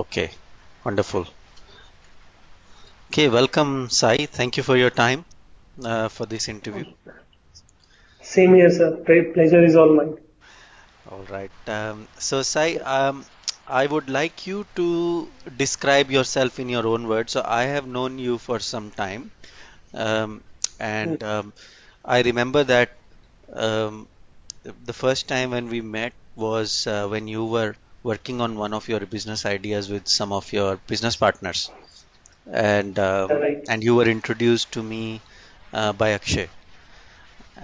Okay, wonderful. Okay, welcome, Sai. Thank you for your time for this interview. Same here, sir. Pleasure is all mine. All right. So, Sai, I would like you to describe yourself in your own words. So, I have known you for some time, um, Mm. and I remember that um, the first time when we met was when you were working on one of your business ideas with some of your business partners, and Yeah, right. you were introduced to me by Akshay.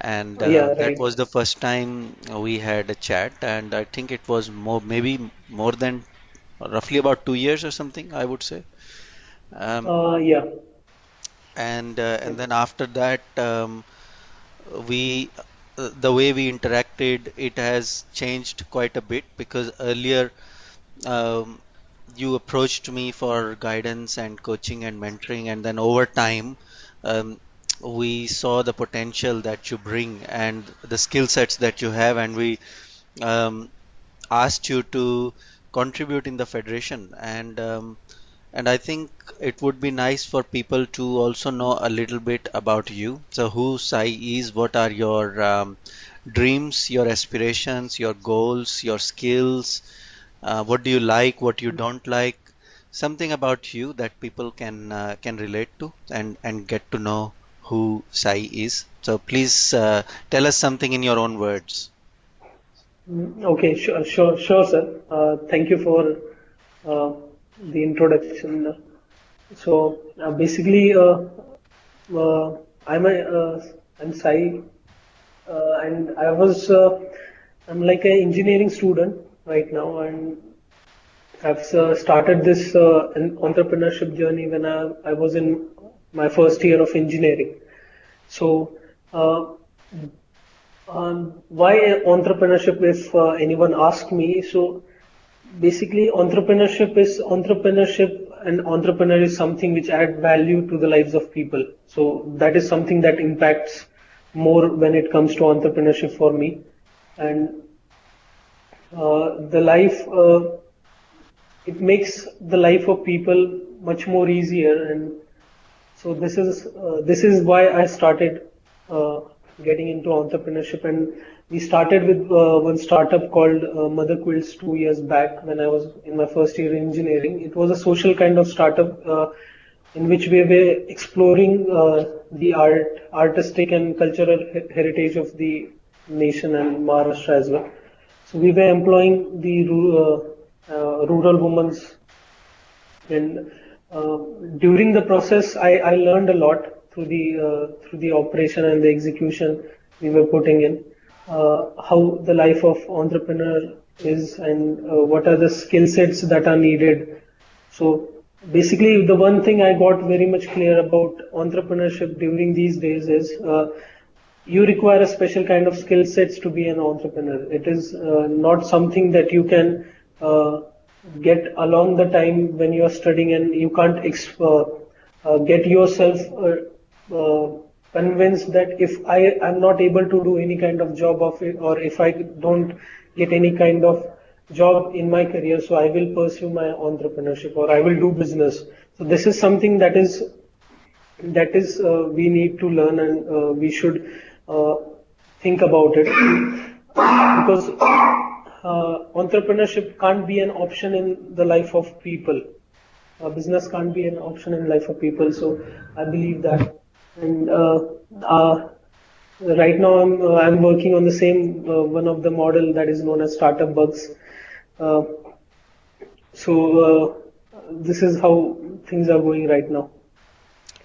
And Yeah, that right. was the first time we had a chat, and I think it was maybe more than roughly about 2 years or something, I would say. Um, Yeah, and right. then after that, we the way we interacted, it has changed quite a bit because earlier um, you approached me for guidance and coaching and mentoring, and then over time, um, we saw the potential that you bring and the skill sets that you have, and we um, asked you to contribute in the federation. And I think it would be nice for people to also know a little bit about you. So, who Sai is, what are your dreams, your aspirations, your goals, your skills, what do you like, what you don't like, something about you that people can relate to and get to know who Sai is. So please tell us something in your own words. Okay, sure, sir. Thank you for uh, the introduction. Basically, uh, I'm a I'm Sai, and I'm like an engineering student right now, and I've started this an entrepreneurship journey when I was in my first year of engineering. So, uh, why entrepreneurship, if anyone asks me? So, basically, entrepreneurship and entrepreneur is something which add value to the lives of people. So, that is something that impacts more when it comes to entrepreneurship for me. And the life, it makes the life of people much more easier, and so this is why I started uh, getting into entrepreneurship, and we started with one startup called Mother Quilts 2 years back when I was in my first year in engineering. It was a social kind of startup in which we were exploring the artistic and cultural heritage of the nation and Maharashtra as well. So we were employing the rural women's, and uh, during the process, I learned a lot through the operation and the execution we were putting in. How the life of entrepreneur is, and what are the skill sets that are needed. So basically, the one thing I got very much clear about entrepreneurship during these days is you require a special kind of skill sets to be an entrepreneur. It is not something that you can get along the time when you are studying, and you can't get yourself convinced that if I am not able to do any kind of job of it, or if I don't get any kind of job in my career, so I will pursue my entrepreneurship or I will do business. So this is something that is we need to learn, and we should uh, think about it, because entrepreneurship can't be an option in the life of people. Business can't be an option in life of people. So I believe that, and uh, right now I'm working on the same one of the model that is known as startup bugs. Uh, this is how things are going right now.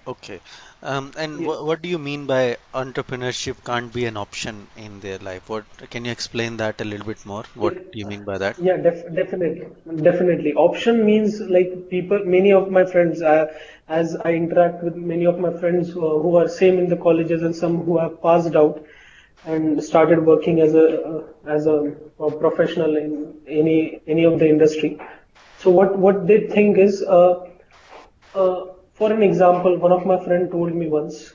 Okay. And Yeah. what do you mean by entrepreneurship can't be an option in their life? What can you explain that a little bit more? What Yeah. do you mean by that? Yeah, definitely, definitely. Option means like people, many of my friends, as I interact with many of my friends who are same in the colleges, and some who have passed out and started working as a professional in any of the industry. So what they think is, for an example, one of my friend told me once,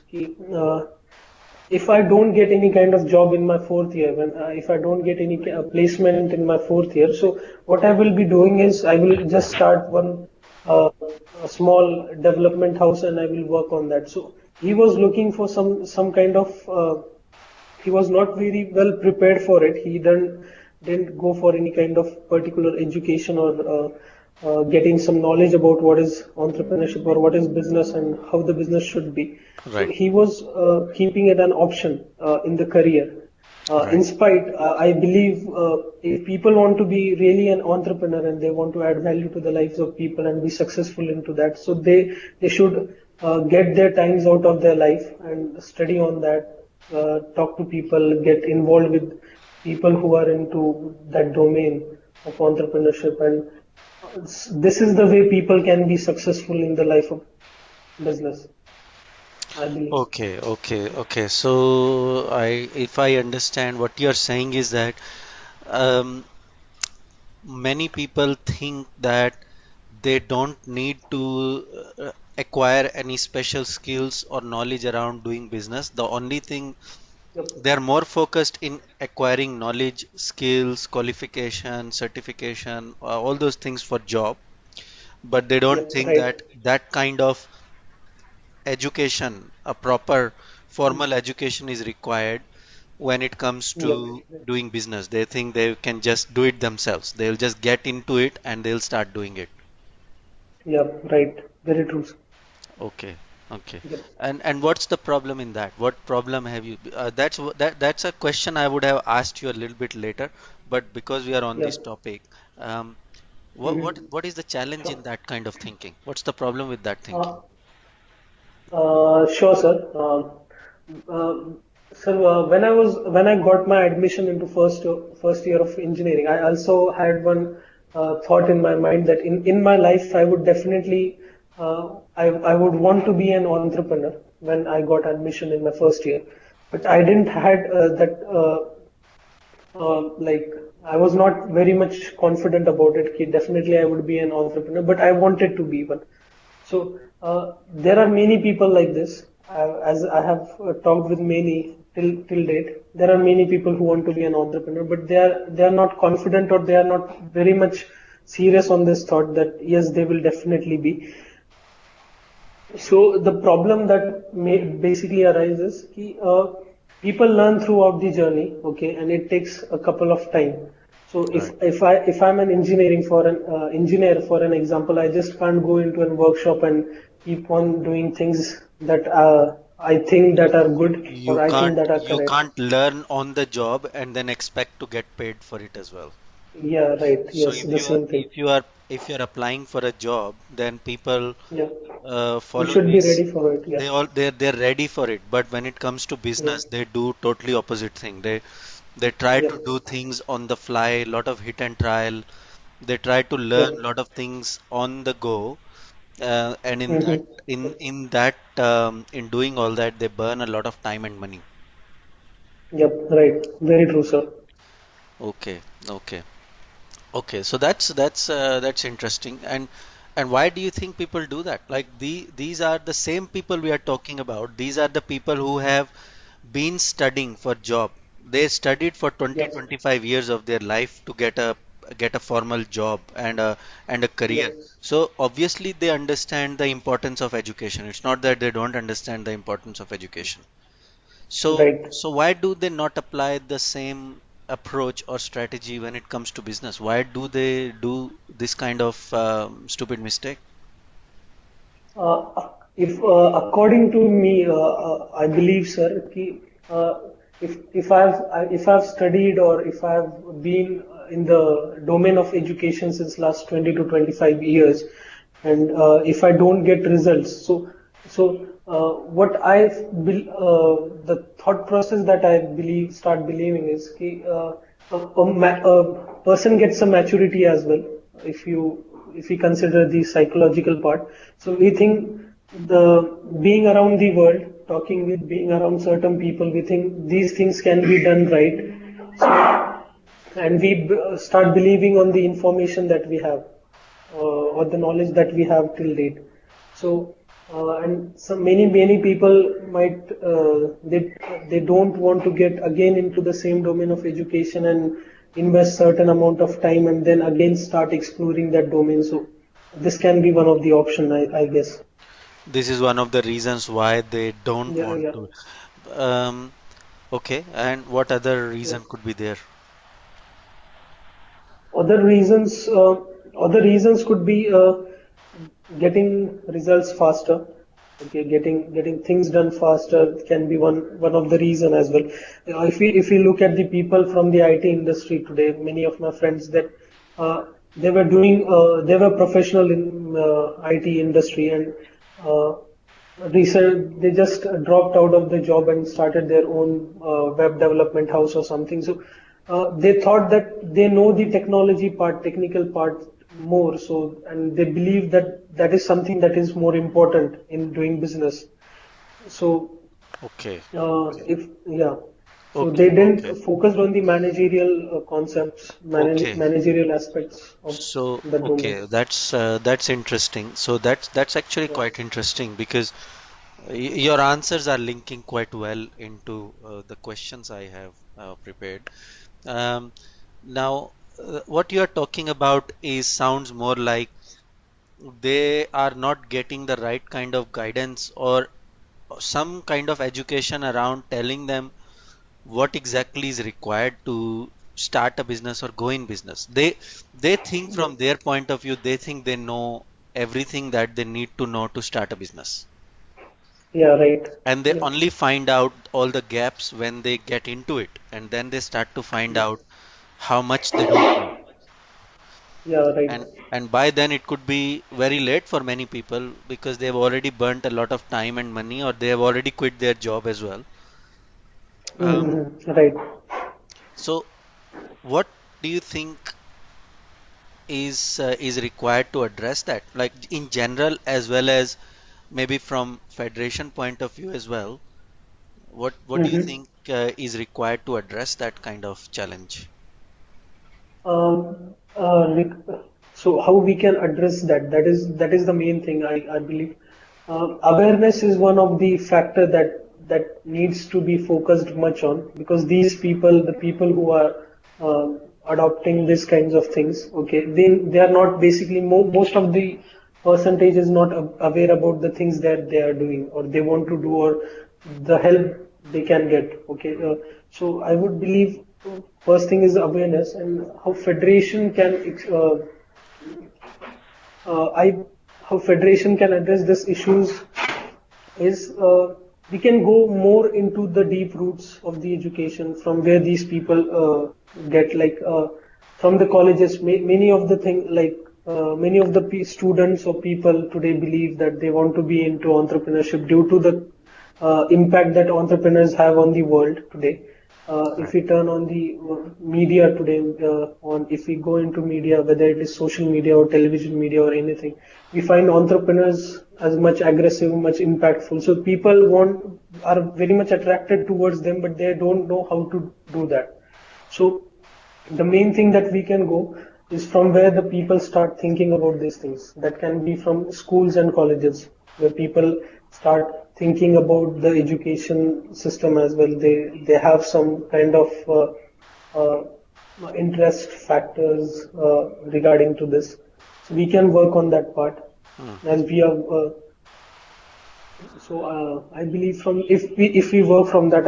if I don't get any kind of job in my fourth year, when if I don't get any placement in my fourth year, so what I will be doing is I will just start one uh, a small development house and I will work on that. So he was looking for some kind of he was not very well prepared for it. He didn't go for any kind of particular education or getting some knowledge about what is entrepreneurship or what is business and how the business should be. So Right, he was keeping it an option in the career. In right, spite, I believe if people want to be really an entrepreneur and they want to add value to the lives of people and be successful into that, so they should get their times out of their life and study on that, talk to people, get involved with people who are into that domain of entrepreneurship, and this is the way people can be successful in the life of business, I believe. okay, okay, okay. So if I understand what you're saying is that um, many people think that they don't need to acquire any special skills or knowledge around doing business. The only thing Yep, they're more focused in acquiring knowledge, skills, qualification, certification, all those things for job, but they don't yep, think right. that that kind of education, a proper formal education is required when it comes Yep, to doing business. They think they can just do it themselves. They'll just get into it and they'll start doing it. yep, right. Very true. Okay, okay. Yep, And what's the problem in that? What problem have you? That's a question I would have asked you a little bit later, but because we are on this yep. topic, um, Mm-hmm. what is the challenge in Sure. that kind of thinking? What's the problem with that thinking? Uh, sure, sir. Uh, when I got my admission into first year of engineering, I also had one thought in my mind that in my life I would definitely I would want to be an entrepreneur when I got admission in my first year, but I didn't had that like I was not very much confident about it. Definitely, I would be an entrepreneur, but I wanted to be one. So there are many people like this. As I have talked with many till date, there are many people who want to be an entrepreneur, but they are not confident or they are not very much serious on this thought that yes, they will definitely be. So the problem that basically arises, people learn throughout the journey, okay, and it takes a couple of time. So Right. if I'm an engineer for an example, I just can't go into a workshop and keep on doing things that I think that are good or I think that are You correct. can't learn on the job and then expect to get paid for it as well. Yeah, right. So Yes, the same thing. if you're applying for a job, then people Yeah, you follow should be these. ready for it. Yeah, They're ready for it, but when it comes to yeah, business, they do totally opposite thing. They try yeah, to do things on the fly, lot of hit and trial. They try to yeah. learn lot of things on the go, and Mm-hmm. in doing all that, they burn a lot of time and money. Yep, right. Very true, sir. Okay, okay. Okay, so that's interesting. And why do you think people do that? Like these are the same people we are talking about. These are the people who have been studying for job. They studied for 20, Yep, 25 years of their life to get a formal job and a career. yep, So obviously they understand the importance of education. It's not that they don't understand the importance of education. right. So why do they not apply the same approach or strategy when it comes to business? Why do they do this kind of stupid mistake? If according to me, I believe, sir, uh, if I've studied or if I've been in the domain of education since last 20 to 25 years, and if I don't get results, what the thought process that I believe start believing is a person gets some maturity as well if you if we consider the psychological part. So we think the being around the world, talking with being around certain people, we think these things can be done right. So, and we start believing on the information that we have or the knowledge that we have till date. So And so many people might they don't want to get again into the same domain of education and invest certain amount of time and then again start exploring that domain. So this can be one of the option, I guess. This is one of the reasons why they don't Yeah, want yeah, to. Um, okay, and what other yeah. reason could be there? Other reasons, other reasons could be getting results faster. Okay, getting things done faster can be one of the reason as well. If we look at the people from the IT industry today, many of my friends that they were professional in IT industry and uh, recent they just dropped out of the job and started their own web development house or something. So they thought that they know the technology part, technical part more. So and they believe that that is something that is more important in doing business. So Okay, if yeah, so they okay, didn't okay, focus on the managerial concepts, okay. managerial aspects of So, the domain. okay, that's interesting. So that's actually Yeah. quite interesting because your answers are linking quite well into the questions I have prepared. Um, now, what you are talking about is sounds more like they are not getting the right kind of guidance or some kind of education around telling them what exactly is required to start a business or go in business. They think Yeah. from their point of view, they think they know everything that they need to know to start a business. Yeah. Right. And they Yeah. only find out all the gaps when they get into it, and then they start to find Yeah. out how much they don't know. Yeah. Right. And by then it could be very late for many people because they've already burnt a lot of time and money, or they have already quit their job as well. Um, Right. so what do you think is required to address that, like in general as well as maybe from federation point of view as well? What do you Mm-hmm. think is required to address that kind of challenge? Um, so how we can address that? That is the main thing I believe. Awareness is one of the factor that needs to be focused much on because these people, the people who are adopting these kinds of things, okay, they are not basically most of the percentage is not aware about the things that they are doing or they want to do or the help they can get. Okay, so I would believe first thing is awareness and how federation can I how federation can address these issues is we can go more into the deep roots of the education from where these people get like from the colleges. Many of the thing like many of the students or people today believe that they want to be into entrepreneurship due to the impact that entrepreneurs have on the world today. If Right. we turn on the media today, on if we go into media, whether it is social media or television media or anything, we find entrepreneurs as much aggressive, much impactful. So people are very much attracted towards them, but they don't know how to do that. So the main thing that we can go is from where the people start thinking about these things. That can be from schools and colleges, where people start thinking about the education system as well. They have some kind of uh, interest factors regarding to this. So we can work on that part Hmm. as we have. So I believe from if we work from that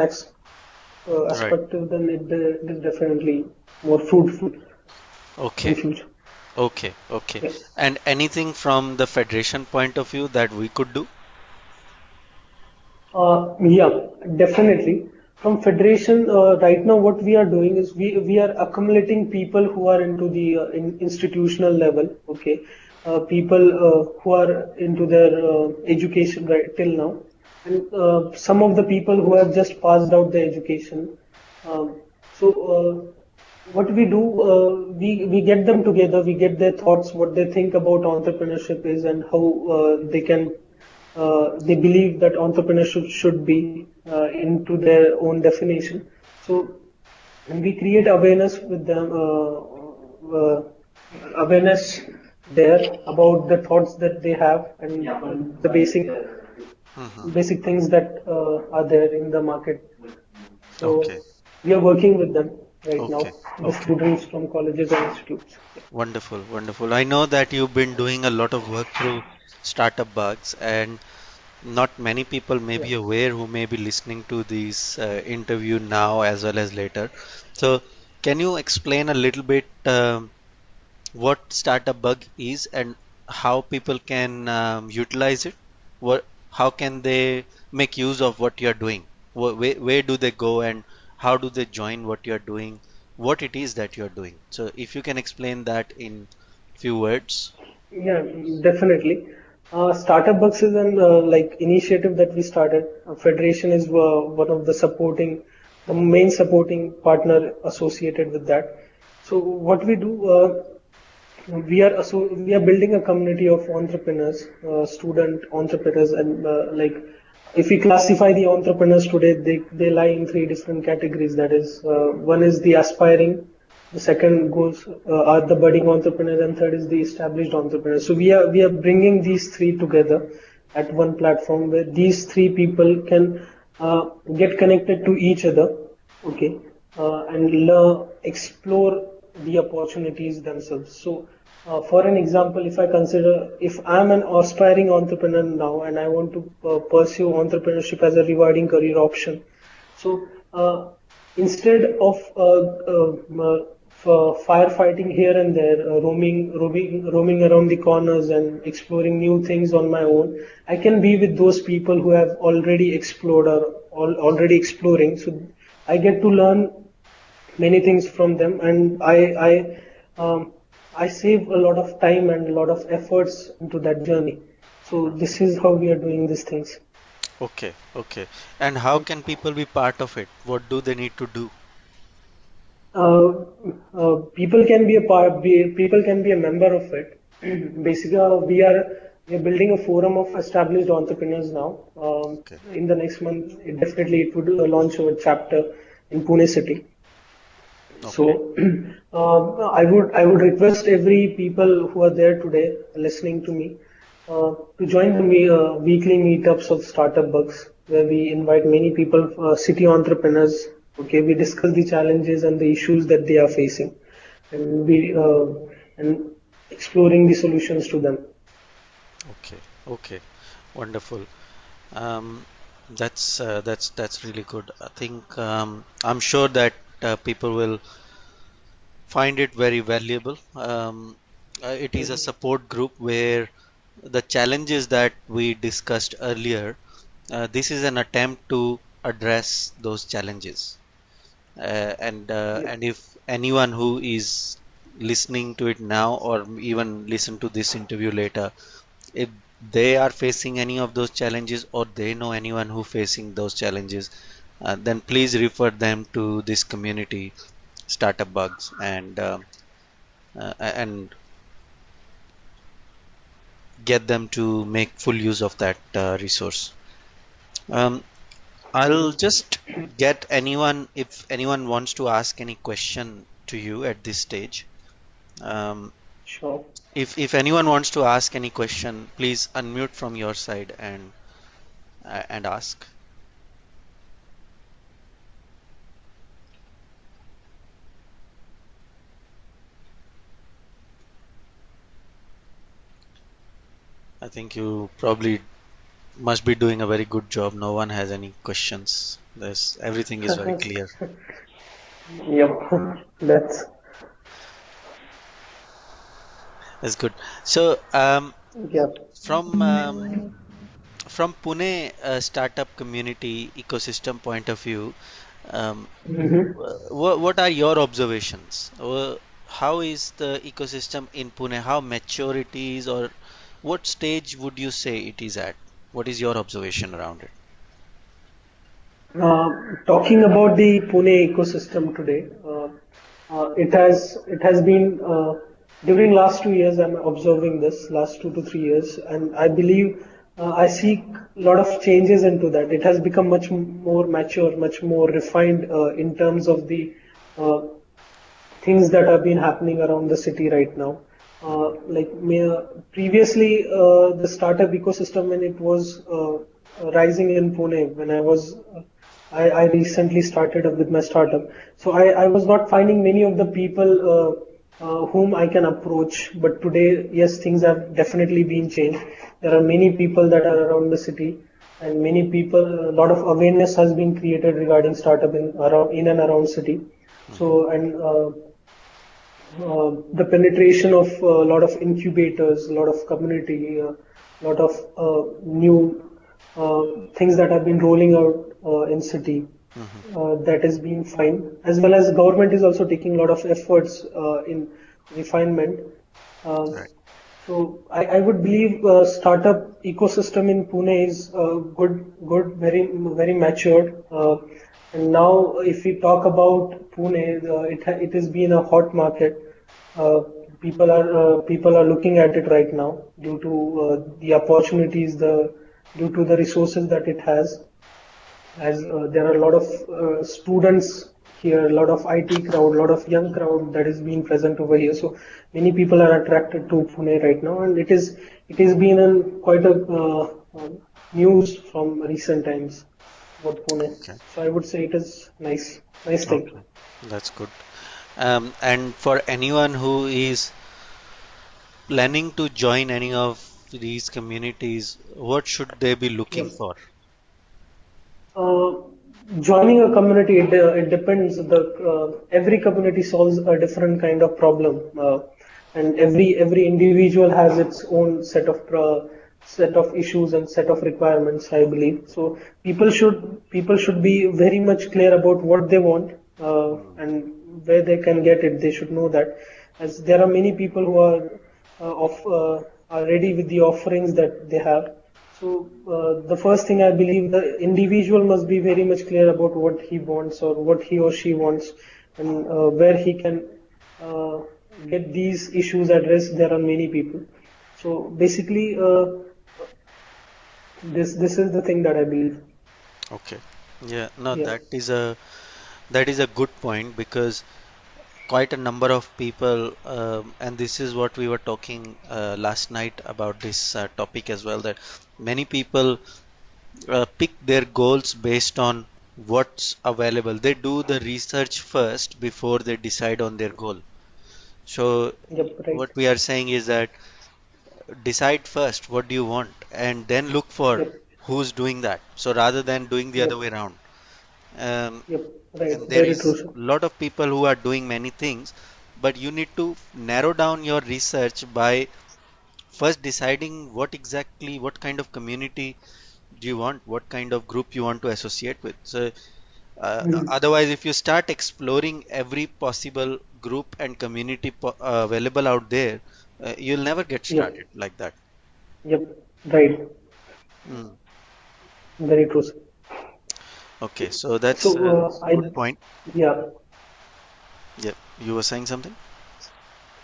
Right. aspect, then it is definitely more fruitful in Okay. future. Okay. Okay. Yeah. And anything from the federation point of view that we could do? Yeah, definitely. From Federation, right now, what we are doing is we are accumulating people who are into the institutional level. Okay, people who are into their education right till now, and some of the people who have just passed out their education. So what we do, we get them together, we get their thoughts, what they think about entrepreneurship is, and how they believe that entrepreneurship should be into their own definition. So and we create awareness with them, awareness there about the thoughts that they have and the Hmm. basic things that are there in the market. So Okay. we are working with them right now, Okay. the Okay. students from colleges and institutes. Yeah. Wonderful. Wonderful. I know that you've been doing a lot of work through startup bugs, and not many people may Yeah. be aware who may be listening to this interview now as well as later. So, can you explain a little bit what startup bug is and how people can utilize it? How can they make use of what you're doing? Where do they go and how do they join what you're doing? What it is that you're doing? So, if you can explain that in few words. Yeah, definitely. Startup Bucks is an like initiative that we started. Federation is one of the main supporting partner associated with that. So what we do, we are building a community of entrepreneurs, student entrepreneurs, and like if we classify the entrepreneurs today, they lie in three different categories. That is, one is the aspiring, the second goes are the budding entrepreneurs, and third is the established entrepreneurs. So we are bringing these three together at one platform where these three people can get connected to each other, okay, and explore the opportunities themselves. So, for an example, if I'm an aspiring entrepreneur now and I want to pursue entrepreneurship as a rewarding career option, so instead of firefighting here and there, roaming around the corners and exploring new things on my own, I can be with those people who have already explored or already exploring. So I get to learn many things from them, and I save a lot of time and a lot of efforts into that journey. So this is how we are doing these things. Okay, okay. And how can people be part of it? What do they need to do? uh, People can be a people can be a member of it. Basically, we are building a forum of established entrepreneurs now. Okay, In the next month, it would launch our chapter in Pune city. okay, So I would request every people who are there today listening to me to join the weekly meetups of Startup Bugs, where we invite many people, city entrepreneurs. Okay, we discuss the challenges and the issues that they are facing, and we and exploring the solutions to them. okay, okay. Wonderful. Um, that's really good. I think I'm sure that people will find it very valuable. It is a Mhm. support group where the challenges that we discussed earlier, this is an attempt to address those challenges. Yep. And if anyone who is listening to it now or even listen to this interview later, if they are facing any of those challenges or they know anyone who facing those challenges, then please refer them to this community, Startup Bugs, and get them to make full use of that resource. Um, I'll Mhm. just get anyone, if anyone wants to ask any question to you at this stage. Um, Sure. if anyone wants to ask any question, please unmute from your side and ask. I think you probably must be doing a very good job. No one has any questions. There's everything is very clear. Yep. That's That's good. So yeah. from from Pune startup community ecosystem point of view, um, Mhm. what are your observations? How is the ecosystem in Pune? How mature it is, or what stage would you say it is at? What is your observation around it? Talking about the Pune ecosystem today, it has been during last 2 years. I'm observing this last 2 to 3 years, and I believe I see a lot of changes into that. It has become much more mature, much more refined in terms of the uh, things that have been happening around the city right now. Like previously, the startup ecosystem when it was rising in Pune, when I recently started up with my startup. So I was not finding many of the people whom I can approach. But today, yes, things have definitely been changed. There are many people that are around the city, and many people, a lot of awareness has been created regarding startup in and around city. Hmm. So and the penetration of a lot of incubators, a lot of community, a lot of new things that have been rolling out in city. Hmm. That has been fine, as well as government is also taking a lot of efforts in refinement. Uh, Right. so I would believe startup ecosystem in Pune is good, very matured. And now, if we talk about Pune, it has been a hot market. Uh, people are looking at it right now due to the opportunities, the due to the resources that it has, as there are a lot of students here, a lot of IT crowd, a lot of young crowd that is being present over here. So many people are attracted to Pune right now, and it has been an quite a news from recent times about Pune. Okay. So I would say it is nice thing. Okay. That's good. And for anyone who is planning to join any of these communities, what should they be looking Yep. for? Uh, Joining a community, it depends. Every community solves a different kind of problem, and every individual has its own set of issues and set of requirements, I believe. So people should be very much clear about what they want, Hmm. and where they can get it. They should know that, as there are many people who are ready with the offerings that they have. So the first thing, I believe, the individual must be very much clear about what he wants or what he or she wants, and where he can uh, get these issues addressed. There are many people. So basically, this is the thing that I believe. Okay. Yeah, no, Yeah. that is a good point because quite a number of people, and this is what we were talking last night about this topic as well, that many people pick their goals based on what's available. They do the research first before they decide on their goal. So Yep. Right. what we are saying is that decide first what do you want and then look for Yep. who's doing that. So rather than doing the other way Yep. around. Um, Yep. Right. and there Very is true, sir. a lot of people who are doing many things, but you need to narrow down your research by first deciding what kind of community do you want, what kind of group you want to associate with. So Mhm. otherwise, if you start exploring every possible group and community available out there, you'll never get started Yep. like that. Yep. Right. Mm. Very true, sir. Okay, so that's So a good point. yeah. Yeah, you were saying something?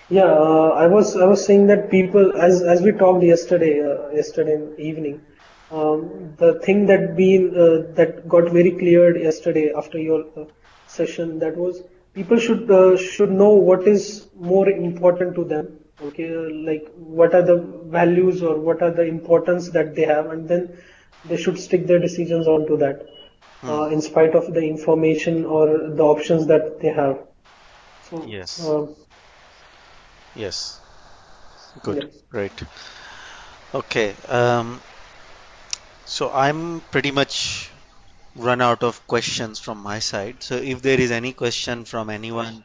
Yeah, I was saying that people, as we talked yesterday in evening, the thing that got very cleared yesterday after your session, that was people should know what is more important to them. Okay, like what are the values or what are the importance that they have, and then they should stick their decisions onto that, Hmm. in spite of the information or the options that they have. So Yes. Yes. Good. yeah. Great. Okay. So I'm pretty much run out of questions from my side. So if there is any question from anyone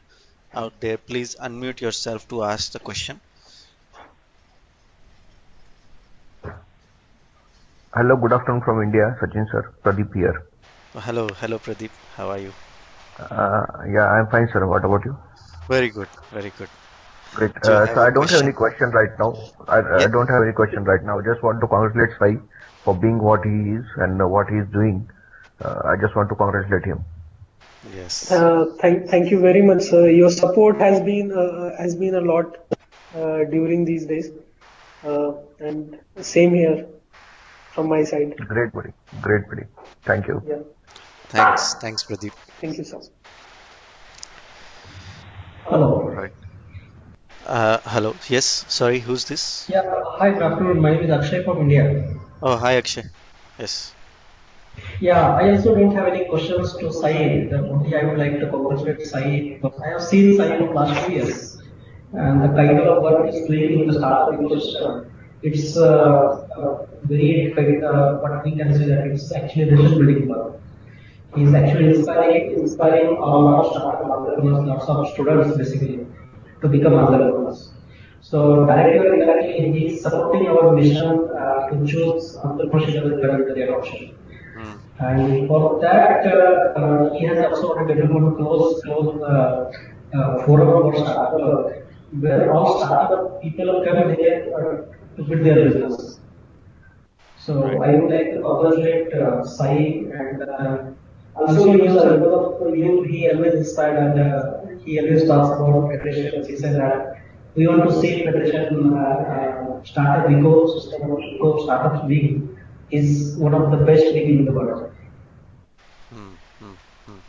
out there, please unmute yourself to ask the question. Hello, good afternoon from India, Sachin sir, Pradeep here. Hello, hello Pradeep. How are you? Yeah, I'm fine, sir. What about you? Very good, very good. Great. Do you So have a I don't have any question? question right now. I Yeah. don't have any question right now. Just want to congratulate Sai for being what he is and what he is doing. I just want to congratulate him. Yes. Thank you very much, sir. Your support has been a lot during these days, and same here from my side. Great, buddy. Great, buddy. Thank you. Yeah, Thanks. Thanks, Pradeep. thank you, sir. All Hello. right. Hello. Yes. Sorry. Who's this? Yeah, hi, good afternoon. My name is Akshay from India. Oh, hi, Akshay. Yes. Yeah, I also don't have any questions to Sai. Only I would like to congratulate Sai because I have seen Sai for last 2 years and the kind of work he's doing in the startup ecosystem. It's very what we can say that it's actually nation building work. He's actually inspiring a lot of startup entrepreneurs, lots of students basically to become entrepreneurs. So directly or indirectly, he is supporting our mission to choose entrepreneurship as a career option. Mm, And for that, he has also developed close forum for startup where all startup people come there to build their business. So right. I would like to congratulate Sai and also he knows a lot of youth. He always inspired and he always talks about federations. He said that we want to see federation startup ecosystem or eco startups week is one of the best week in the world. Mm, mm, mm.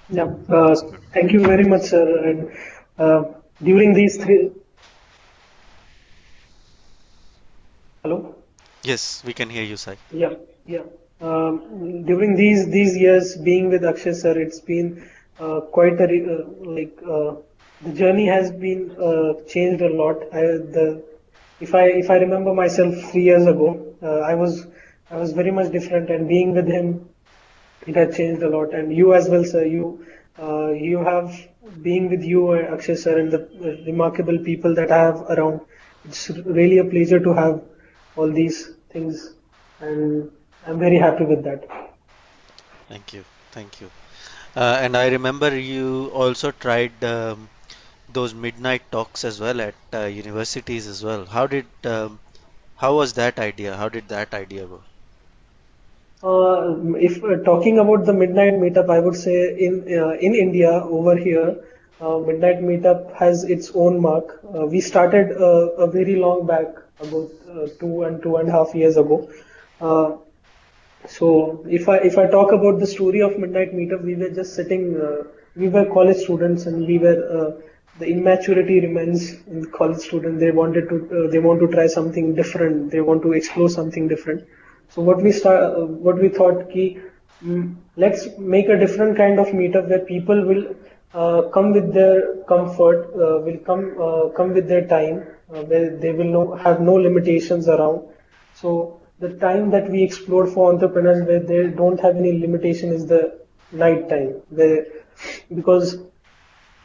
Yeah, That's good. thank you very much, sir. And uh, during these three, hello. Yes, we can hear you, Sai. Yeah, yeah. During these years being with Akshay sir, it's been quite a the journey has been changed a lot. If I remember myself 3 years ago, I was very much different, and being with him, it has changed a lot. And you as well, sir. You have being with you, Akshay sir, and the remarkable people that I have around. It's really a pleasure to have all these things, and I'm very happy with that. Thank you. Thank you. And I remember you also tried those midnight talks as well at universities as well. How was that idea? How did that idea go? If talking about the midnight meetup, I would say in India over here, midnight meetup has its own mark. We started a very long back, about 2.5 years ago. Uh, So if I talk about the story of Midnight Meetup, we were just sitting. We were college students, and we were the immaturity remains in college student. They want to try something different. They want to explore something different. So what we thought, let's make a different kind of meetup where people will come with their comfort, will come with their time, where they will have no limitations around. So the time that we explored for entrepreneurs where they don't have any limitation is the night time, because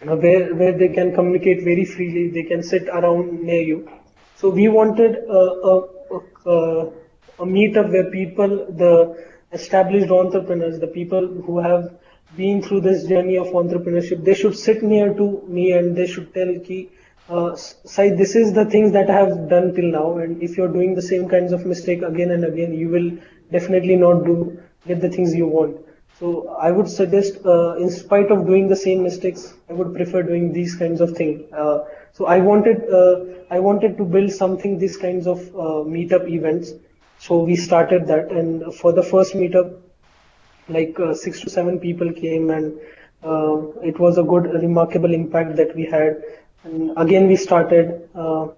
where they can communicate very freely, they can sit around near you. So we wanted a meetup where people, the established entrepreneurs, the people who have been through this journey of entrepreneurship, they should sit near to me and they should tell ki, Sai, this is the things that I have done till now, and if you're doing the same kinds of mistake again and again, you will definitely not get the things you want. So I would suggest, in spite of doing the same mistakes, I would prefer doing these kinds of things. So I wanted to build something, these kinds of meetup events. So we started that, and for the first meetup, like 6 to 7 people came, and it was a good, remarkable impact that we had. And again, we started.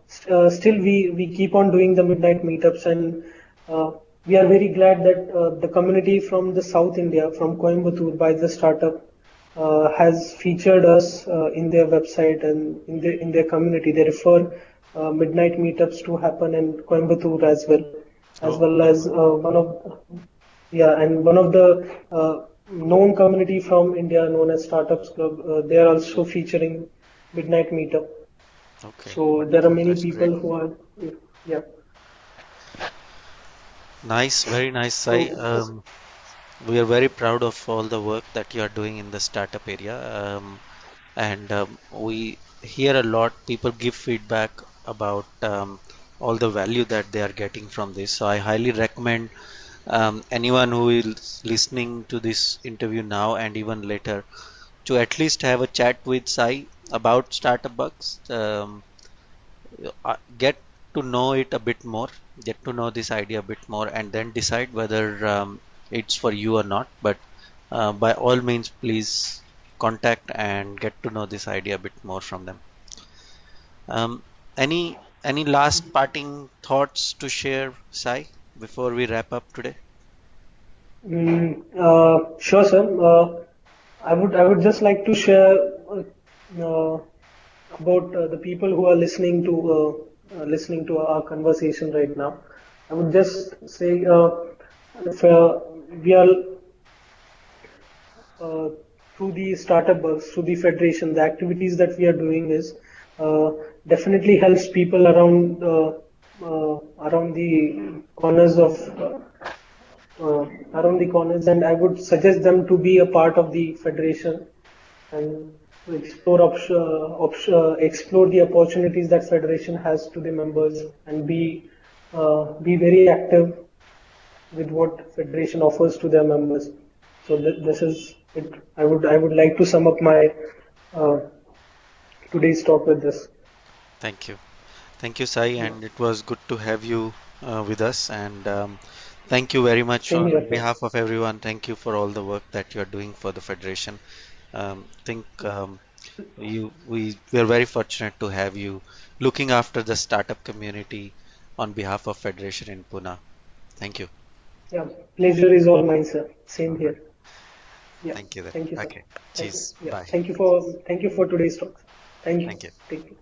Still, we keep on doing the midnight meetups, and uh, we are very glad that the community from the South India, from Coimbatore, by the startup, has featured us in their website and in their community. They refer midnight meetups to happen in Coimbatore as Oh, well as one of yeah, and one of the known community from India known as Startups Club, they are also featuring Midnight Meetup. okay. So there are Wonderful. many That's great. people who are, yeah. Nice, very nice, Sai. So We are very proud of all the work that you are doing in the startup area. And we hear a lot, people give feedback about all the value that they are getting from this. So I highly recommend anyone who is listening to this interview now and even later to at least have a chat with Sai about startup bugs. Get to know it a bit more, get to know this idea a bit more, and then decide whether it's for you or not. But by all means, please contact and get to know this idea a bit more from them. Um, any last parting thoughts to share, Sai, before we wrap up today? Sure, sir. I would just like to share uh, uh, about the people who are listening to our conversation right now. I would just say if we are uh, through the startup bugs, through the federation, the activities that we are doing is uh, definitely helps people around the corners of around the corners, and I would suggest them to be a part of the federation and to explore the opportunities that federation has to the members and be very active with what federation offers to their members. So this is it. I would like to sum up my uh, today's talk with this. Thank you. Thank you, Sai, Yeah. and it was good to have you with us. And thank you very much Same here, on sir. behalf of everyone. Thank you for all the work that you're doing for the Federation. Think we are very fortunate to have you looking after the startup community on behalf of Federation in Pune. Thank you. Yeah, pleasure is all mine, sir. Same here. Yeah, Thank you then. thank you, sir. Okay. Thank you. Cheers. Yeah, Bye. thank you for today's talk. Thank you. Thank you. Take care.